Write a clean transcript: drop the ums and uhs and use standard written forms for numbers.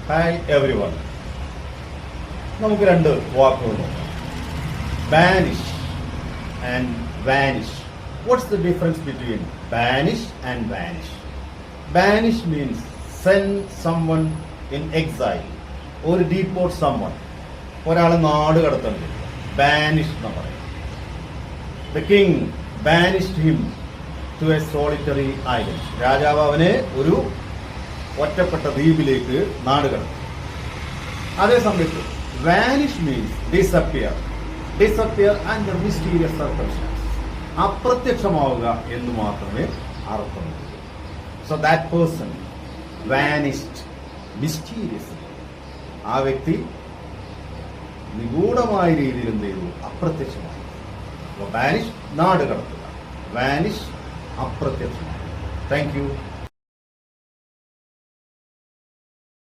Hi every one. നമുക്ക് രണ്ട് വാക്കുകൾ നോക്കാം. Banish and vanish. What's the difference between banish and vanish? Banish means send someone in exile or deport someone. ഒരാളെ നാട് കടത്തുന്നത് banish എന്ന് പറയും. The king banished him to a solitary island. രാജാവ് അവനെ ഒരു ഒറ്റപ്പെട്ട ദ്വീപിലേക്ക് നാട് കടത്തി. അതേ സമയത്ത് vanish means disappear. Disappear and the mysterious circumstance. അപ്രത്യക്ഷമാവുക എന്ന് മാത്രമേ അർത്ഥമുള്ളൂ. So that person vanished mysteriously. ആ വ്യക്തി നിഗൂഢമായ രീതിയിൽ എന്ത് ചെയ്തു? അപ്രത്യക്ഷമായി. ബാനിഷ് നാട് കടത്തുക, വാനിഷ് അപ്രത്യക്ഷമായി. Thank you.